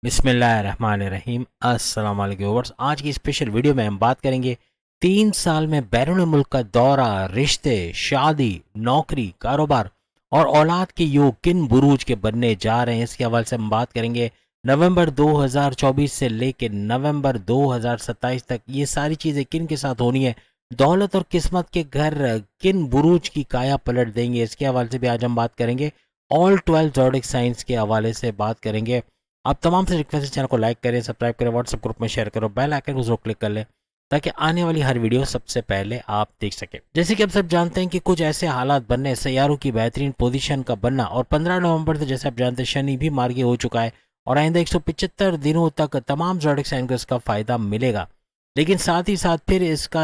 बिस्मिल्लाहिर्रहमानिर्रहीम। अस्सलाम वालेकुम व्यूअर्स। आज की स्पेशल वीडियो में हम बात करेंगे 3 साल में बैरून मुल्क का दौरा, रिश्ते, शादी, नौकरी, कारोबार और औलाद के योग किन बुरूज के बनने जा रहे हैं। इसके हवाले से हम बात करेंगे। नवंबर 2024 से लेकर नवंबर 2027 तक ये सारी चीज़ें किन के साथ होनी है। दौलत और किस्मत के घर किन बुरूज की काया पलट देंगे, इसके हवाले से भी आज हम बात करेंगे। ऑल 12 ज़ोडिक साइंस के हवाले से बात करेंगे। आप तमाम से रिक्वेस्ट है, चैनल को लाइक करें, सब्सक्राइब करें, व्हाट्सएप ग्रुप में शेयर करो, बेल आइकन को जरूर क्लिक कर लें ताकि आने वाली हर वीडियो सबसे पहले आप देख सकें। जैसे कि आप सब जानते हैं कि कुछ ऐसे हालात बनने, सैयारों की बेहतरीन पोजीशन का बनना और 15 नवंबर से जैसे आप जानते हैं शनि भी मार्गी हो चुका है और आइंदा 175 दिनों तक तमाम ज़ोडिक साइन को इसका फायदा मिलेगा। लेकिन साथ ही साथ फिर इसका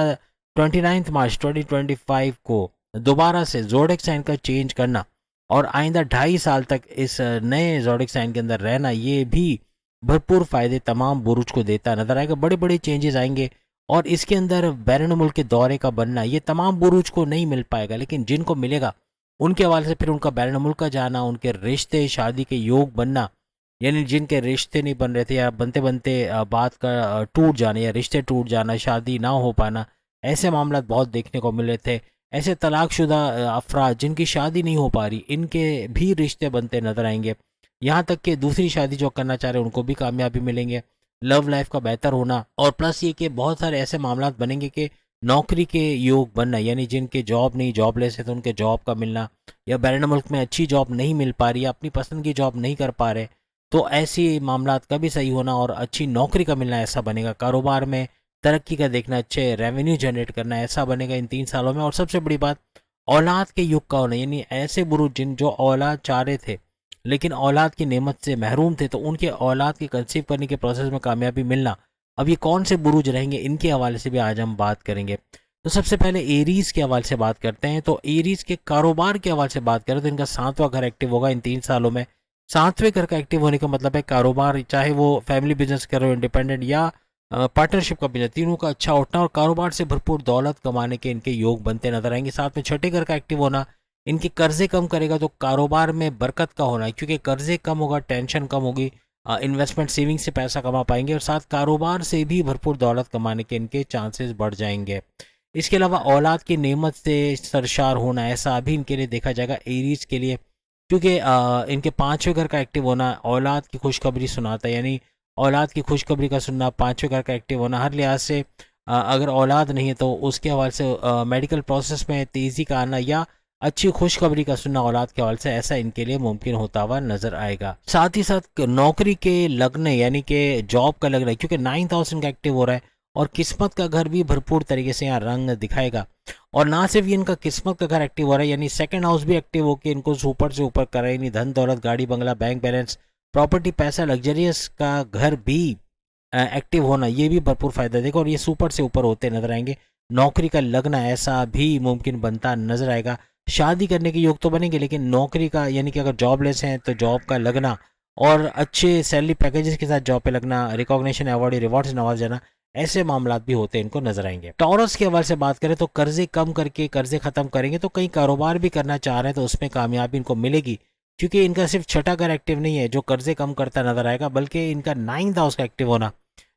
29 मार्च 2025 को दोबारा से ज़ोडिक साइन का चेंज करना और आइंदा 2.5 साल तक इस नए ज़ोडिक साइन के अंदर रहना, ये भी भरपूर फायदे तमाम बुरुज को देता नजर आएगा। बड़े बड़े चेंजेस आएंगे और इसके अंदर बैरून मुल्क के दौरे का बनना ये तमाम बुरुज को नहीं मिल पाएगा, लेकिन जिनको मिलेगा उनके हवाले से फिर उनका बैरून मुल्क का जाना, उनके रिश्ते शादी के योग बनना, यानी जिनके रिश्ते नहीं बन रहे थे या बनते बनते बात का टूट जाना या रिश्ते टूट जाना, शादी ना हो पाना, ऐसे मामला बहुत देखने को मिले थे। ऐसे तलाकशुदा अफराद जिनकी शादी नहीं हो पा रही, इनके भी रिश्ते बनते नजर आएंगे। यहाँ तक कि दूसरी शादी जो करना चाह रहे हैं उनको भी कामयाबी मिलेंगे। लव लाइफ का बेहतर होना और प्लस ये कि बहुत सारे ऐसे मामला बनेंगे कि नौकरी के योग बनना, यानी जिनके जॉब नहीं, जॉबलेस है तो उनके जॉब का मिलना, या बैरून मुल्क में अच्छी जॉब नहीं मिल पा रही या अपनी पसंद की जॉब नहीं कर पा रहे, तो ऐसी मामला का भी सही होना और अच्छी नौकरी का मिलना ऐसा बनेगा। कारोबार में तरक्की का देखना, अच्छे रेवेन्यू जनरेट करना ऐसा बनेगा इन 3 सालों में। और सबसे बड़ी बात, औलाद के युग का होना, यानी ऐसे बुरुज जिन जो औलाद चाह रहे थे लेकिन औलाद की नेमत से महरूम थे, तो उनके औलाद की कंसीव करने के प्रोसेस में कामयाबी मिलना। अब ये कौन से बुरुज रहेंगे, इनके हवाले से भी आज हम बात करेंगे। तो सबसे पहले एरीज के हवाले से बात करते हैं। तो एरीज के कारोबार के हवाले से बात करें तो इनका 7वां घर एक्टिव होगा इन 3 सालों में। 7वें घर का एक्टिव होने का मतलब है कारोबार, चाहे वो फैमिली बिजनेस कर रहे हो, इंडिपेंडेंट या पार्टनरशिप का बिजनेस, तीनों का अच्छा उठना और कारोबार से भरपूर दौलत कमाने के इनके योग बनते नजर आएंगे। साथ में छठे घर का एक्टिव होना इनके कर्जे कम करेगा, तो कारोबार में बरकत का होना है क्योंकि कर्जे कम होगा, टेंशन कम होगी, इन्वेस्टमेंट सेविंग से पैसा कमा पाएंगे और साथ कारोबार से भी भरपूर दौलत कमाने के इनके चांसेस बढ़ जाएंगे। इसके अलावा औलाद की नेमत से सरशार होना ऐसा अभी इनके लिए देखा जाएगा एरीज के लिए, क्योंकि इनके 5वें घर का एक्टिव होना औलाद की खुशखबरी सुनाता है, यानी औलाद की खुशखबरी का सुनना, 5वें घर का एक्टिव होना हर लिहाज से, अगर औलाद नहीं है तो उसके हवाले से मेडिकल प्रोसेस में तेज़ी का आना या अच्छी खुशखबरी का सुनना औलाद के हवाले से, ऐसा इनके लिए मुमकिन होता हुआ नजर आएगा। साथ ही साथ नौकरी के लगने, यानी कि जॉब का लगना, क्योंकि 9,000 का एक्टिव हो रहा है और किस्मत का घर भी भरपूर तरीके से यहाँ रंग दिखाएगा। और ना सिर्फ ये इनका किस्मत का घर एक्टिव हो रहा है, यानी सेकंड हाउस भी एक्टिव होकर इनको सुपर से ऊपर कर रहा है, यानी धन दौलत, गाड़ी बंगला, बैंक बैलेंस, प्रॉपर्टी, पैसा, लग्जरियस का घर भी एक्टिव होना, ये भी भरपूर फायदा देगा और ये सुपर से ऊपर होते नजर आएंगे। नौकरी का लगना ऐसा भी मुमकिन बनता नजर आएगा। शादी करने के योग तो बनेंगे, लेकिन नौकरी का, यानी कि अगर जॉबलेस हैं तो जॉब का लगना और अच्छे सैलरी पैकेजेस के साथ जॉब पे लगना, रिकॉग्निशन, अवार्ड, रिवॉर्ड से नवाज जाना, ऐसे मामला भी होते इनको नजर आएंगे। टॉरस के हवाले से बात करें तो कर्जे कम करके कर्जे खत्म करेंगे, तो कई कारोबार भी करना चाह रहे हैं तो उसमें कामयाबी इनको मिलेगी, क्योंकि इनका सिर्फ छठा घर एक्टिव नहीं है जो कर्जे कम करता नजर आएगा, बल्कि इनका 9th हाउस का एक्टिव होना,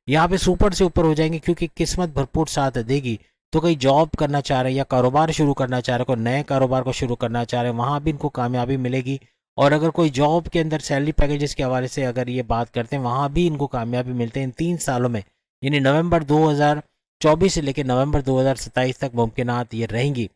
यहाँ पे सुपर से ऊपर हो जाएंगे क्योंकि किस्मत भरपूर साथ देगी। तो कई जॉब करना चाह रहे हैं या कारोबार शुरू करना चाह रहे हैं, कोई नए कारोबार को शुरू करना चाह रहे हैं, वहाँ भी इनको कामयाबी मिलेगी। और अगर कोई जॉब के अंदर सैलरी पैकेजेस के हवाले से अगर ये बात करते हैं, वहाँ भी इनको कामयाबी मिलते हैं इन 3 सालों में, यानी नवंबर 2024 से लेकर नवंबर 2027 तक मुमकिनात ये रहेंगी।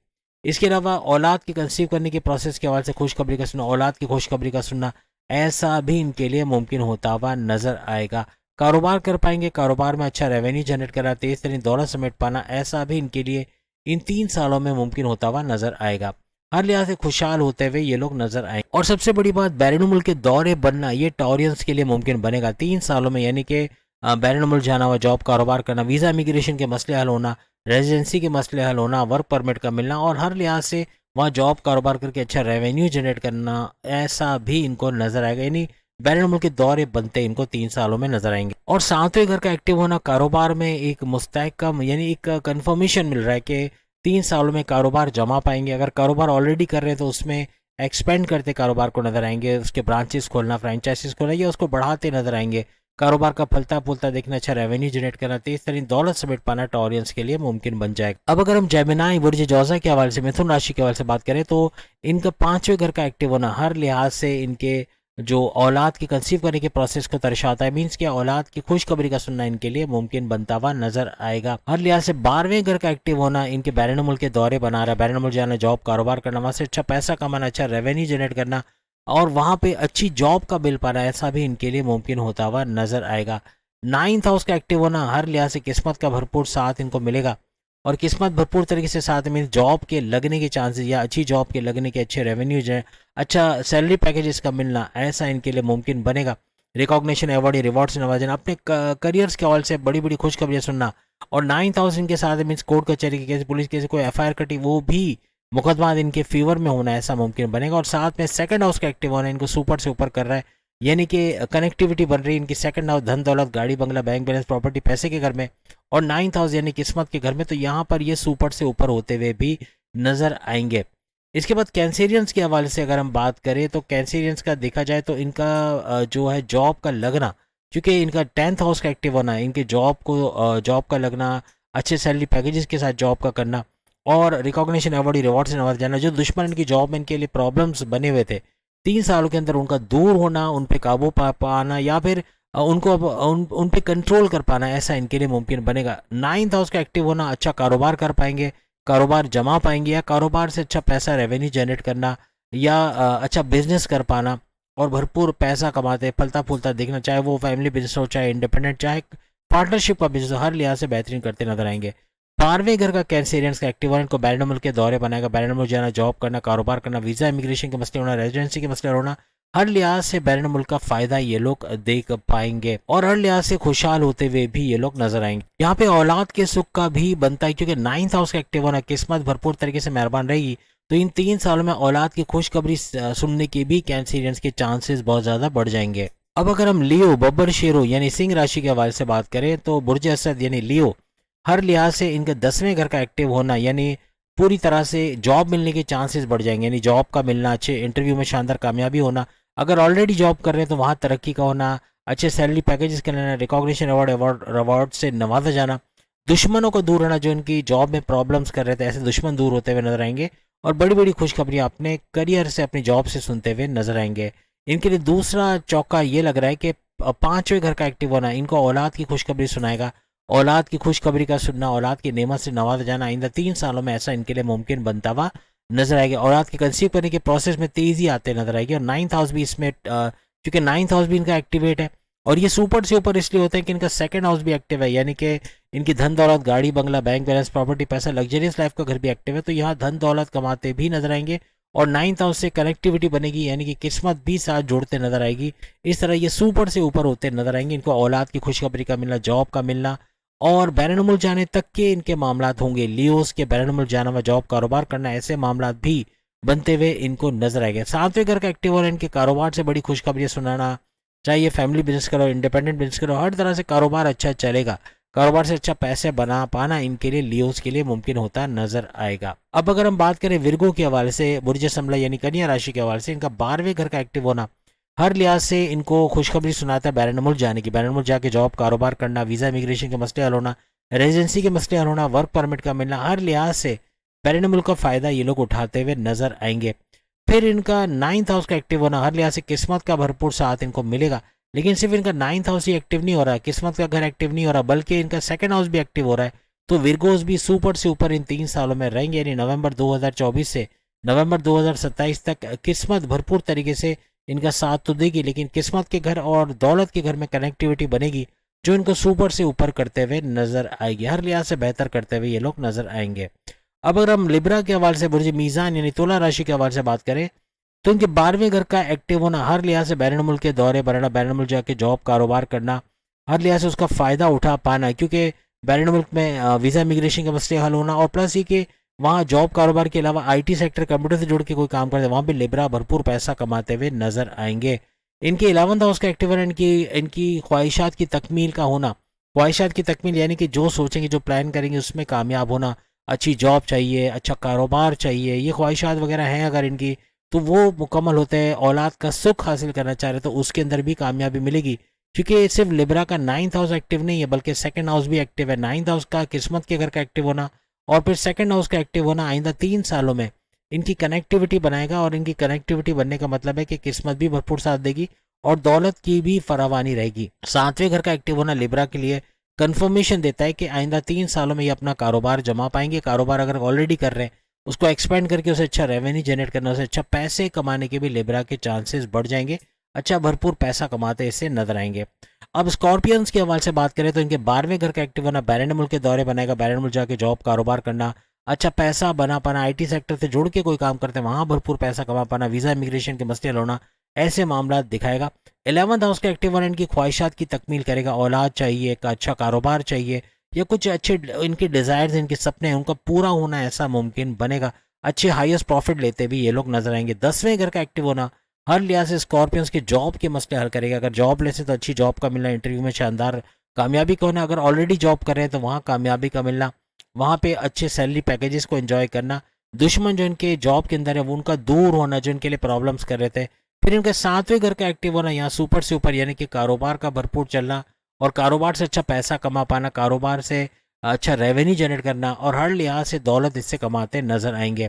इसके अलावा औलाद की कंसीव करने के प्रोसेस के हवाले से खुशखबरी का सुनना, औलाद की खुशखबरी का सुनना, ऐसा भी इनके लिए मुमकिन होता हुआ नजर आएगा। कारोबार कर पाएंगे, कारोबार में अच्छा रेवेन्यू जनरेट करना, तेज तरीन दौलत समेट पाना, ऐसा भी इनके लिए इन 3 सालों में मुमकिन होता हुआ नजर आएगा। हर लिहाज से खुशहाल होते हुए ये लोग नजर आएंगे। और सबसे बड़ी बात, बैरून मुल्क के दौरे बनना ये टॉरियंस के लिए मुमकिन बनेगा 3 सालों में, यानी कि बैरून मुल्क जाना हुआ, जॉब कारोबार करना, वीज़ा इमिग्रेशन के मसले हल होना, रेजिडेंसी के मसले हल होना, वर्क परमिट का मिलना और हर लिहाज से वहाँ जॉब कारोबार करके अच्छा रेवेन्यू जनरेट करना, ऐसा भी इनको नजर आएगा। यानी बैरून मुल्क के दौरे बनते इनको 3 सालों में नजर आएंगे। और 7वें घर का एक्टिव होना कारोबार में एक मुस्तहकम, यानी एक कंफर्मेशन मिल रहा है कि 3 सालों में कारोबार जमा पाएंगे। अगर कारोबार ऑलरेडी कर रहे हैं तो उसमें एक्सपेंड करते कारोबार को नजर आएंगे, उसके ब्रांचेस खोलना, फ्रेंचाइजीज खोलना या उसको बढ़ाते नजर आएंगे। कारोबार का फलता फूलता देखना, अच्छा रेवेन्यू जनरेट करना, तेज तरीन दौलत समेट पाना टॉरियंस के लिए मुमकिन बन जाएगा। अब अगर हम जेमिनाई बुर्ज जौजा के हवाले से, मिथुन राशि के हवाले से बात करें तो इनका पांचवें घर का एक्टिव होना हर लिहाज से इनके जो औलाद की कंसीव करने के प्रोसेस को दर्शाता है। मीन्स क्या, औलाद की खुशखबरी का सुनना इनके लिए मुमकिन बनता हुआ नजर आएगा। हर लिहाज से 12वें घर का एक्टिव होना इनके बैरून मुल्क के दौरे बना रहा है। बैरून मुल्क जाना, जॉब कारोबार करना, वहां से अच्छा पैसा कमाना, अच्छा रेवेन्यू जनरेट करना और वहां पे अच्छी जॉब का बिल पाना, ऐसा भी इनके लिए मुमकिन होता हुआ नजर आएगा। 9th हाउस का एक्टिव होना हर लिहाज से किस्मत का भरपूर साथ इनको मिलेगा और किस्मत भरपूर तरीके से साथ में जॉब के लगने के चांसेस या अच्छी जॉब के लगने के, अच्छे रेवेन्यू जो है, अच्छा सैलरी पैकेजेस का मिलना, ऐसा इनके लिए मुमकिन बनेगा। रिकॉग्निशन, अवार्ड, रिवॉर्ड से नवाजना, अपने करियर्स के हवाले से बड़ी बड़ी खुशखबरियां सुनना और 9th हाउस इनके साथ मीन्स कोर्ट कचहरी के केस, पुलिस केस, कोई एफआईआर कटी वो भी मुकदमा इनके फेवर में होना, ऐसा मुमकिन बनेगा। और साथ में सेकंड हाउस का एक्टिव होना इनको सुपर से ऊपर कर रहा है, यानी कि कनेक्टिविटी बन रही है इनकी सेकंड हाउस, धन दौलत, गाड़ी बंगला, बैंक बैलेंस, प्रॉपर्टी, पैसे के घर में और 9th हाउस यानी किस्मत के घर में, तो यहाँ पर ये सुपर से ऊपर होते हुए भी नजर आएंगे। इसके बाद कैंसेरियंस के हवाले से अगर हम बात करें तो कैंसेरियंस का देखा जाए तो इनका जो है जॉब का लगना, क्योंकि इनका 10th हाउस का एक्टिव होना है, इनके जॉब का लगना, अच्छे सैलरी पैकेजेस के साथ जॉब का करना और रिकॉग्निशन, अवार्ड, रिवॉर्ड से नवाजा जाना। जो दुश्मन इनकी जॉब में इनके लिए प्रॉब्लम्स बने हुए थे 3 सालों के अंदर, उनका दूर होना, उन पे काबू पाना या फिर उनको अब उन पे कंट्रोल कर पाना, ऐसा इनके लिए मुमकिन बनेगा। 9th हाउस का एक्टिव होना, अच्छा कारोबार कर पाएंगे, कारोबार जमा पाएंगे या कारोबार से अच्छा पैसा रेवेन्यू जनरेट करना या अच्छा बिजनेस कर पाना और भरपूर पैसा कमाते फलता फूलता देखना, चाहे वो फैमिली बिजनेस हो, चाहे इंडिपेंडेंट, चाहे पार्टनरशिप का बिजनेस, हर लिहाज से बेहतरीन करते नजर आएंगे। 12वें घर का कैंसेरियंस का एक्टिव होना इनको बैरून मुल्क के दौरे बनाएगा, बैरून मुल्क जाना, जॉब करना, कारोबार करना, वीजा इमिग्रेशन के मसले होना, रेजिडेंसी के मसले होना, हर लिहाज से बैरून मुल्क का फायदा ये लोग देख पाएंगे और हर लिहाज से खुशहाल होते हुए भी ये लोग नजर आएंगे। यहाँ पे औलाद के सुख का भी बनता है, क्योंकि 9th हाउस का एक्टिव होना किस्मत भरपूर तरीके से मेहरबान रहेगी, तो इन 3 सालों में औलाद की खुशखबरी सुनने के भी कैंसेरियंस के चांसेस बहुत ज्यादा बढ़ जाएंगे। अब अगर हम लियो, बब्बर शेरो यानी सिंह राशि के हवाले से बात करें तो बुर्ज असद यानी लियो, हर लिहाज से इनके 10वें घर का एक्टिव होना यानी पूरी तरह से जॉब मिलने के चांसेस बढ़ जाएंगे, यानी जॉब का मिलना, अच्छे इंटरव्यू में शानदार कामयाबी होना, अगर ऑलरेडी जॉब कर रहे हैं तो वहाँ तरक्की का होना, अच्छे सैलरी पैकेजेस का लेना, रिकॉग्निशन, अवार्ड से नवाजा जाना, दुश्मनों को दूर रहना, जो इनकी जॉब में प्रॉब्लम्स कर रहे थे ऐसे दुश्मन दूर होते हुए नजर आएंगे और बड़ी बड़ी खुशखबरियां अपने करियर से, अपनी जॉब से सुनते हुए नजर आएंगे। इनके लिए दूसरा चौका ये लग रहा है कि 5वें घर का एक्टिव होना इनको औलाद की खुशखबरी सुनाएगा। औलाद की खुशखबरी का सुनना, औलाद की नेमत से नवाजा जाना आइंदा 3 सालों में ऐसा इनके लिए मुमकिन बनता हुआ नजर आएगा। औलाद की कंसीव करने के प्रोसेस में तेजी आते नजर आएगी और 9th हाउस भी इसमें क्योंकि 9th हाउस भी इनका एक्टिवेट है और ये सुपर से ऊपर इसलिए होता है कि इनका सेकंड हाउस भी एक्टिव है, यानी कि इनकी धन दौलत, गाड़ी बंगला, बैंक बैलेंस, प्रॉपर्टी, पैसा, लग्जरियस लाइफ का घर भी एक्टिव है, तो यहाँ धन दौलत कमाते भी नजर आएंगे और 9th हाउस से कनेक्टिविटी बनेगी, यानी कि किस्मत भी साथ जोड़ते नजर आएगी। इस तरह ये सुपर से ऊपर होते नजर आएंगे। इनको औलाद की खुशखबरी का मिलना, जॉब का मिलना और बैरून मुल्क जाने तक के इनके मामलात होंगे। लियोस के बैरून मुल्क जाना व जॉब कारोबार करना, ऐसे मामलात भी बनते हुए इनको नजर आएंगे। 7वें घर का एक्टिव होना इनके कारोबार से बड़ी खुशखबरियां सुनाना, चाहे ये फैमिली बिजनेस करो, इंडिपेंडेंट बिजनेस करो, हर तरह से कारोबार अच्छा चलेगा, कारोबार से अच्छा पैसे बना पाना इनके लिए, लियोस के लिए मुमकिन होता नजर आएगा। अब अगर हम बात करें विर्गो के हवाले से, बुर्ज समला यानी कन्या राशि के हवाले से, इनका 12वें घर का एक्टिव होना हर लिहाज से इनको खुशखबरी सुनाता है बैरून मुल्क जाने की, बैरून मुल्क जाके जॉब कारोबार करना, वीजा इमिग्रेशन के मसले हल होना, रेजिडेंसी के मसले हल होना, वर्क परमिट का मिलना, हर लिहाज से बैरून मुल्क का फायदा ये लोग उठाते हुए नजर आएंगे। फिर इनका 9th हाउस का एक्टिव होना, हर लिहाज से किस्मत का भरपूर साथ इनको मिलेगा, लेकिन सिर्फ इनका 9th हाउस ही एक्टिव नहीं हो रहा, किस्मत का घर एक्टिव नहीं हो रहा, बल्कि इनका सेकंड हाउस भी एक्टिव हो रहा है, तो विर्गोस भी सुपर से ऊपर इन 3 सालों में रहेंगे, यानी नवंबर 2024 से नवंबर 2027 तक किस्मत भरपूर तरीके से इनका साथ तो देगी, लेकिन किस्मत के घर और दौलत के घर में कनेक्टिविटी बनेगी जो इनको सुपर से ऊपर करते हुए नजर आएगी, हर लिहाज से बेहतर करते हुए ये लोग नजर आएंगे। अब अगर हम लिब्रा के हवाले से, बुर्ज मीजान यानी तुला राशि के हवाले से बात करें तो इनके 12वें घर का एक्टिव होना, हर लिहाज से बैरून मुल्क के दौरे बनाना, बैरून मुल्क जाके जॉब कारोबार करना, हर लिहाज से उसका फायदा उठा पाना, क्योंकि बैरून मुल्क में वीजा इमिग्रेशन के मसले हल होना और प्लस ये कि वहाँ जॉब कारोबार के अलावा आईटी सेक्टर, कंप्यूटर से जुड़ के कोई काम करते हैं, वहाँ भी लिब्रा भरपूर पैसा कमाते हुए नजर आएंगे। इनके 11th हाउस का एक्टिव होना, इनकी इनकी ख्वाहिशात की तकमील का होना, ख्वाहिशात की तकमील यानी कि जो सोचेंगे, जो प्लान करेंगे उसमें कामयाब होना, अच्छी जॉब चाहिए, अच्छा कारोबार चाहिए, ये ख्वाहिशात वगैरह हैं अगर इनकी, तो वो मुकम्मल होते हैं। औलाद का सुख हासिल करना चाह रहे तो उसके अंदर भी कामयाबी मिलेगी, क्योंकि सिर्फ लिब्रा का 9th हाउस एक्टिव नहीं है बल्कि सेकंड हाउस भी एक्टिव है। 9th हाउस का किस्मत के घर का एक्टिव होना और फिर सेकंड हाउस का एक्टिव होना आइंदा 3 सालों में इनकी कनेक्टिविटी बनाएगा, और इनकी कनेक्टिविटी बनने का मतलब है कि किस्मत भी भरपूर साथ देगी और दौलत की भी फरावानी रहेगी। 7वें घर का एक्टिव होना लिब्रा के लिए कंफर्मेशन देता है कि आइंदा 3 सालों में ये अपना कारोबार जमा पाएंगे। कारोबार अगर ऑलरेडी कर रहे हैं उसको एक्सपेंड करके उसे अच्छा रेवेन्यू जनरेट करना, उसे अच्छा पैसे कमाने के भी लिब्रा के चांसेस बढ़ जाएंगे। अच्छा भरपूर पैसा कमाते इससे नजर आएंगे। अब स्कॉर्पियंस के हवाले से बात करें तो इनके 12वें घर का एक्टिव होना बैरन मुल्क के दौरे बनाएगा। बैरन मुल्क जाके जॉब कारोबार करना, अच्छा पैसा बना पाना, आईटी सेक्टर से जुड़ के कोई काम करते हैं वहां भरपूर पैसा कमा पाना, वीजा इमिग्रेशन के मसले हल होना, ऐसे मामला दिखाएगा। 11th हाउस का एक्टिव होना इनकी ख्वाहिशात की तकमील करेगा। औलाद चाहिए, एक अच्छा कारोबार चाहिए, या कुछ अच्छे इनके डिजायर्स, इनके सपने हैं उनका पूरा होना ऐसा मुमकिन बनेगा। अच्छे हाईएस्ट प्रॉफिट लेते भी ये लोग नजर आएंगे। 10वें घर का एक्टिव होना हर लिहाज से स्कॉर्पियंस के जॉब के मसले हल करेगा। अगर जॉब लेसे तो अच्छी जॉब का मिलना, इंटरव्यू में शानदार कामयाबी का होना, अगर ऑलरेडी जॉब कर रहे हैं तो वहाँ कामयाबी का मिलना, वहाँ पे अच्छे सैलरी पैकेजेस को एंजॉय करना, दुश्मन जो इनके जॉब के अंदर है वो उनका दूर होना जो इनके लिए प्रॉब्लम्स कर रहे थे। फिर इनके 7वें घर का एक्टिव होना यहाँ सुपर से ऊपर यानी कि कारोबार का भरपूर चलना और कारोबार से अच्छा पैसा कमा पाना, कारोबार से अच्छा रेवेन्यू जनरेट करना और हर लिहाज से दौलत इससे कमाते नजर आएंगे।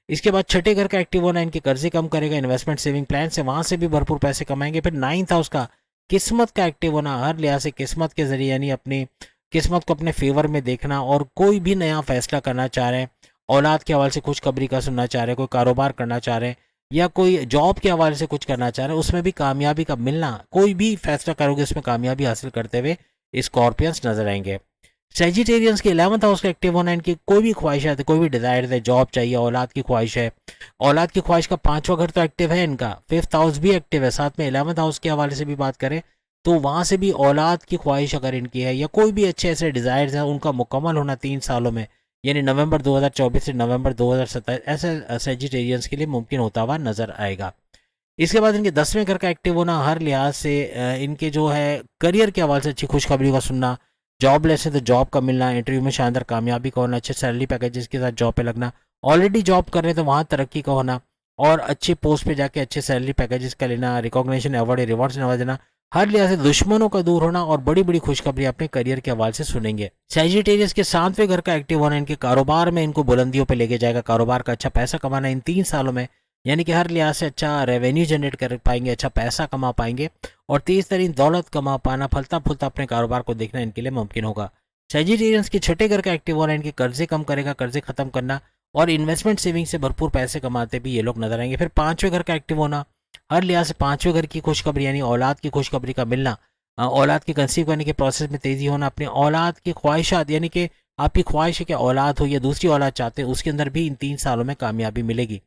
इसके बाद 6ठे घर का एक्टिव होना इनके कर्जे कम करेगा। इन्वेस्टमेंट सेविंग प्लान से वहां से भी भरपूर पैसे कमाएंगे। फिर 9th हाउस का किस्मत का एक्टिव होना हर लिहाज से किस्मत के जरिए यानी अपनी किस्मत को अपने फेवर में देखना और कोई भी नया फैसला करना चाह रहे हैं, औलाद के हवाले से खुशखबरी का सुनना चाह रहे हैं, कोई कारोबार करना चाह रहे हैं या कोई जॉब के हवाले से कुछ करना चाह रहे हैं, उसमें भी कामयाबी का मिलना, कोई भी फैसला करोगे उसमें कामयाबी हासिल करते हुए स्कॉर्पियंस नजर आएंगे। सेजिटेरियंस के 11th हाउस का एक्टिव होना इनकी कोई भी ख्वाहिशात है, कोई भी डिजायर है, जॉब चाहिए, औलाद की ख्वाहिश है, औलाद की ख्वाहिश का 5वां घर तो एक्टिव है इनका, 5th हाउस भी एक्टिव है, साथ में 11th हाउस के हवाले से भी बात करें तो वहां से भी औलाद की ख्वाहिश अगर इनकी है या कोई भी अच्छे ऐसे डिजायर्स हैं उनका मुकम्मल होना 3 सालों में यानी नवंबर 2024 से नवंबर 2027 ऐसे सेजिटेरियंस के लिए मुमकिन होता हुआ नजर आएगा। इसके बाद इनके 10वें घर का एक्टिव होना हर लिहाज से इनके जो है करियर के हवाले से अच्छी खुशखबरी का सुनना, जॉब लेसे तो जॉब का मिलना, इंटरव्यू में शानदार कामयाबी का होना, अच्छे सैलरी पैकेजेस के साथ जॉब पे लगना, ऑलरेडी जॉब कर रहे हैं तो वहाँ तरक्की का होना और अच्छे पोस्ट पे जाके अच्छे सैलरी पैकेजेस का लेना, रिकॉग्निशन अवार्ड रिवॉर्ड से नवाजना, हर लिहाज से दुश्मनों का दूर होना और बड़ी बड़ी खुशखबरी अपने करियर के हवाले से सुनेंगे। सैजिटेरियस के 7वें घर का एक्टिव होना इनके कारोबार में इनको बुलंदियों पे लेके जाएगा। कारोबार का अच्छा पैसा कमाना इन 3 सालों में यानी कि हर लिहाज से अच्छा रेवेन्यू जनरेट कर पाएंगे, अच्छा पैसा कमा पाएंगे और तेज तरीन दौलत कमा पाना, फलता फूलता अपने कारोबार को देखना इनके लिए मुमकिन होगा। सैजिटेरियंस के 6ठे घर का एक्टिव होना इनके कर्जे कम करेगा, कर्जे खत्म करना और इन्वेस्टमेंट सेविंग से भरपूर पैसे कमाते भी ये लोग नजर आएंगे। फिर 5वें घर का एक्टिव होना हर लिहाज से 5वें घर की खुशखबरी यानी औलाद की खुशखबरी का मिलना, औलाद की कंसीव करने के प्रोसेस में तेजी होना, अपने औलाद की ख्वाहिशात यानी कि आपकी ख्वाहिश है कि औलाद हो या दूसरी औलाद चाहते हैं उसके अंदर भी इन 3 सालों में कामयाबी मिलेगी।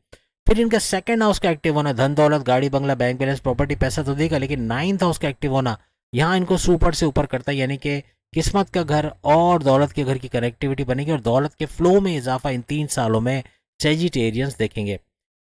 फिर इनका 2nd हाउस का एक्टिव होना धन दौलत गाड़ी बंगला बैंक बैलेंस प्रॉपर्टी पैसा तो देगा, लेकिन 9th हाउस का एक्टिव होना यहाँ इनको सुपर से ऊपर करता है यानी कि किस्मत का घर और दौलत के घर की कनेक्टिविटी बनेगी और दौलत के फ्लो में इजाफा इन 3 सालों में सेजिटेरियंस देखेंगे।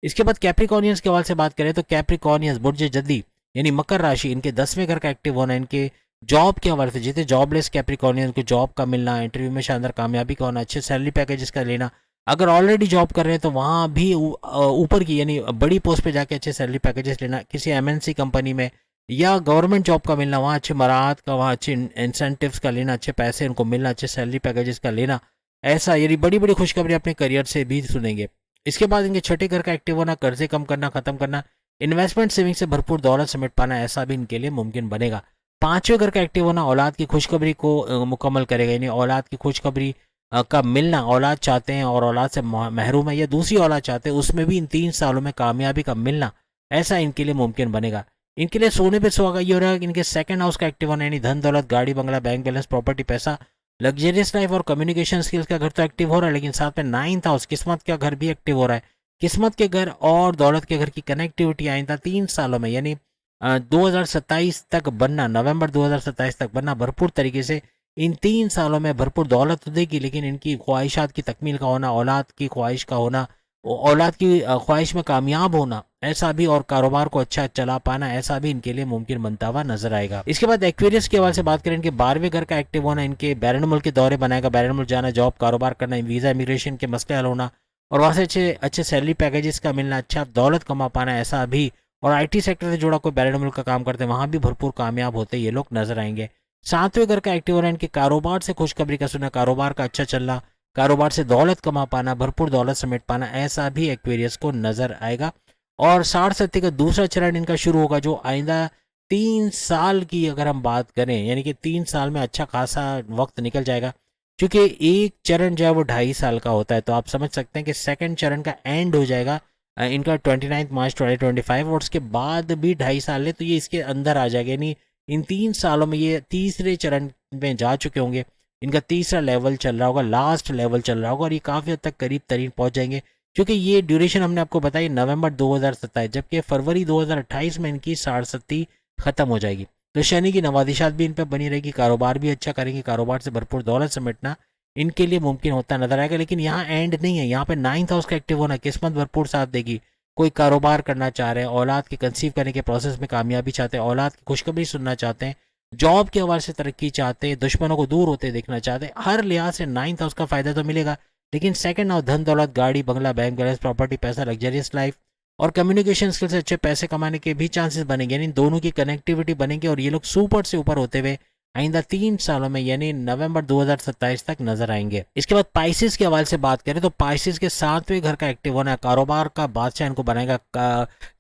इसके बाद कैप्रिकॉनियंस के हवाले से बात करें तो कैप्रिकॉनियंस बुर्ज जद्दी यानी मकर राशि इनके 10वें घर का एक्टिव होना, इनके जॉब के हवाले से जितने जॉबलेस कैप्रिकॉनियंस को जॉब का मिलना, इंटरव्यू में शानदार कामयाबी का होना, अच्छे सैलरी पैकेजेस का लेना, अगर ऑलरेडी जॉब कर रहे हैं तो वहाँ भी ऊपर की यानी बड़ी पोस्ट पे जाके अच्छे सैलरी पैकेजेस लेना, किसी एमएनसी कंपनी में या गवर्नमेंट जॉब का मिलना, वहाँ अच्छे मराहत का, वहाँ अच्छे इंसेंटिव्स का लेना, अच्छे पैसे उनको मिलना, अच्छे सैलरी पैकेजेस का लेना, ऐसा यानी बड़ी बड़ी खुशखबरी अपने करियर से भी सुनेंगे। इसके बाद इनके 6ठे घर का एक्टिव होना कर्जे कम करना, खत्म करना, इन्वेस्टमेंट सेविंग से भरपूर दौलत समेट पाना, ऐसा भी इनके लिए मुमकिन बनेगा। 5वें घर का एक्टिव होना औलाद की खुशखबरी को मुकम्मल करेगा यानी औलाद की खुशखबरी का मिलना, औलाद चाहते हैं और औलाद से महरूम है या दूसरी औलाद चाहते हैं उसमें भी इन 3 सालों में कामयाबी का मिलना, ऐसा इनके लिए मुमकिन बनेगा। इनके लिए सोने पे सुहागा ये हो रहा है कि इनके 2nd हाउस का एक्टिव होना यानी धन दौलत गाड़ी बंगला बैंक बैलेंस प्रॉपर्टी पैसा, लग्जरियस लाइफ और कम्युनिकेशन स्किल्स का घर तो एक्टिव हो रहा है, लेकिन साथ में 9th हाउस किस्मत का घर भी एक्टिव हो रहा है। किस्मत के घर और दौलत के घर की कनेक्टिविटी आइंदा 3 सालों में यानी 2027 तक बनना, नवंबर 2027 तक बनना भरपूर तरीके से इन 3 सालों में भरपूर दौलत तो देगी, लेकिन इनकी ख्वाहिशात की तकमील का होना, औलाद की ख्वाहिश का होना, औलाद की ख्वाहिश में कामयाब होना, ऐसा भी और कारोबार को अच्छा चला पाना, ऐसा भी इनके लिए मुमकिन बनता हुआ नजर आएगा। इसके बाद एक्वेरियस के हवाले से बात करें, इनके 12वें घर का एक्टिव होना इनके बैरन मुल्क के दौरे बनाएगा, बैरन मुल्क जाना, जॉब कारोबार करना, वीजा इमिग्रेशन के मसले हल होना और वहाँ से अच्छे अच्छे सैलरी पैकेजेस का मिलना, अच्छा दौलत कमा पाना, ऐसा भी और आईटी सेक्टर से जुड़ा कोई बैरन मुल्क का काम करते हैं वहाँ भी भरपूर कामयाब होते ये लोग नजर आएंगे। सातवें घर का एक्टिव होना, इनके कारोबार से खुशखबरी का सुना, कारोबार का अच्छा चलना, कारोबार से दौलत कमा पाना, भरपूर दौलत समेट पाना, ऐसा भी एक्वेरियस को नजर आएगा। और 60 का दूसरा चरण इनका शुरू होगा जो आइंदा 3 साल की अगर हम बात करें, यानी कि 3 साल में अच्छा खासा वक्त निकल जाएगा। क्योंकि एक चरण जो है वो 2.5 साल का होता है, तो आप समझ सकते हैं कि सेकंड चरण का एंड हो जाएगा इनका 29 मार्च 2025, और उसके बाद भी 2.5 साल है तो ये इसके अंदर आ जाएगा, यानी इन 3 सालों में ये तीसरे चरण में जा चुके होंगे। इनका तीसरा लेवल चल रहा होगा, लास्ट लेवल चल रहा होगा, और ये काफ़ी हद तक करीब तरीन पहुंच जाएंगे। क्योंकि ये ड्यूरेशन हमने आपको बताई नवंबर 2027, जबकि फरवरी 2028 में इनकी 60 खत्म हो जाएगी। तो शनि की नवादिशात भी इन पर बनी रहेगी, कारोबार भी अच्छा करेंगे, कारोबार से भरपूर दौलत समेटना इनके लिए मुमकिन होता नजर आएगा। लेकिन यहाँ एंड नहीं है, यहाँ पे 9th हाउस का एक्टिव होना किस्मत भरपूर साथ देगी। कोई कारोबार करना चाह रहे हैं, औलाद के कंसीव करने के प्रोसेस में कामयाबी चाहते हैं, औलाद की खुशखबरी सुनना चाहते हैं, जॉब के हवाले से तरक्की चाहते हैं, दुश्मनों को दूर होते देखना चाहते हैं, हर लिहाज से 9th हाउस का फायदा तो मिलेगा। लेकिन सेकंड हाउस धन दौलत, गाड़ी बंगला, बैंक बैलेंस, प्रॉपर्टी, पैसा, लग्जरियस लाइफ और कम्युनिकेशन स्किल से अच्छे पैसे कमाने के भी चांसेस बनेंगे, यानी दोनों की कनेक्टिविटी बनेंगे और ये लोग सुपर से ऊपर होते हुए आइंदा 3 सालों में यानी नवंबर 2027 तक नजर आएंगे। इसके बाद पाइसिस के हवाले से बात करें तो पाइसिस के 7वें घर का एक्टिव होना है, कारोबार का बादशाह इनको बनाएगा,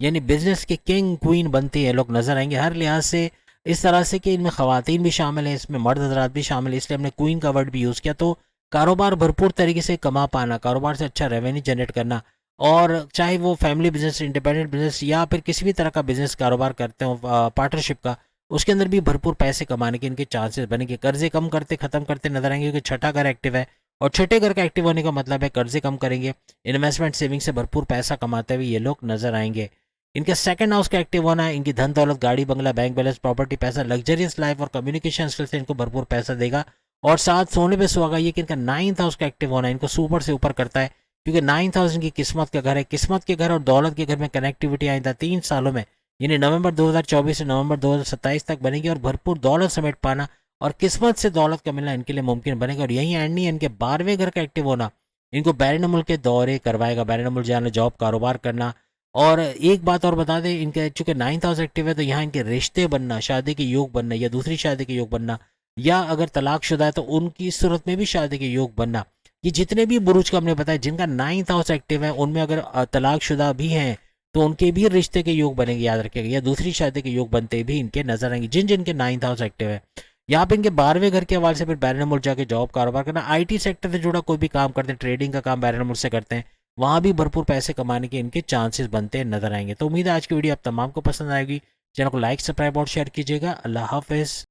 यानी बिजनेस के किंग क्वीन बनते हैं लोग नजर आएंगे हर लिहाज से। इस तरह से कि इनमें खवातीन भी शामिल है, इसमें मर्द हजरात भी शामिल है, इसलिए हमने क्वीन का वर्ड भी यूज़ किया। तो कारोबार भरपूर तरीके से कमा पाना, कारोबार से अच्छा रेवेन्यू जनरेट करना, और चाहे वो फैमिली बिजनेस, इंडिपेंडेंट बिजनेस या फिर किसी भी तरह का बिजनेस कारोबार करते हो पार्टनरशिप का, उसके अंदर भी भरपूर पैसे कमाने के इनके चांसेस बनेंगे। कर्जे कम करते खत्म करते नजर आएंगे, क्योंकि छठा घर एक्टिव है, और छठे घर का एक्टिव होने का मतलब है कर्जे कम करेंगे, इन्वेस्टमेंट सेविंग से भरपूर पैसा कमाते हुए ये लोग नजर आएंगे। इनके सेकंड हाउस का एक्टिव होना है, इनकी धन दौलत, गाड़ी बंगला, बैंक बैलेंस, प्रॉपर्टी, पैसा, लग्जरियस लाइफ और कम्युनिकेशन स्किल से इनको भरपूर पैसा देगा। और साथ सोने पे सुहागा ये कि इनका 9th हाउस का एक्टिव होना इनको सुपर से ऊपर करता है, क्योंकि 9th हाउस इनकी किस्मत का घर है। किस्मत के घर और दौलत के घर में कनेक्टिविटी आइंदा 3 सालों में यानी नवंबर 2024 से नवंबर 2027 तक बनेगी, और भरपूर दौलत समेट पाना और किस्मत से दौलत का मिलना इनके लिए मुमकिन बनेगा। और यही एंड नहीं है, इनके 12वें घर का एक्टिव होना इनको बैरन मुल्क के दौरे करवाएगा, बैरन मुल्क जाना, जॉब कारोबार करना। और एक बात और बता दें, इनके चूंकि 9th हाउस एक्टिव है तो यहाँ इनके रिश्ते बनना, शादी के योग बनना या दूसरी शादी के योग बनना, या अगर तलाकशुदा है तो उनकी सूरत में भी शादी के योग बनना। ये जितने भी बुरुज का हमने बताया जिनका 9th हाउस एक्टिव है, उनमें अगर तलाकशुदा भी हैं तो उनके भी रिश्ते के योग बनेंगे, याद रखिएगा, या दूसरी शादी के योग बनते भी इनके नजर आएंगे जिन जिनके 9th हाउस एक्टिव है। यहाँ पे इनके 12वें घर के हवाले से फिर बैरन मुल्क जाके जॉब कारोबार करना, आईटी सेक्टर से जुड़ा कोई भी काम करते हैं, ट्रेडिंग का काम बैरन मुल्क से करते हैं, वहाँ भी भरपूर पैसे कमाने के इनके चांसेस बनते नजर आएंगे। तो उम्मीद है आज की वीडियो आप तमाम को पसंद आएगी। चैनल को लाइक, सब्सक्राइब और शेयर कीजिएगा। अल्लाह हाफिज।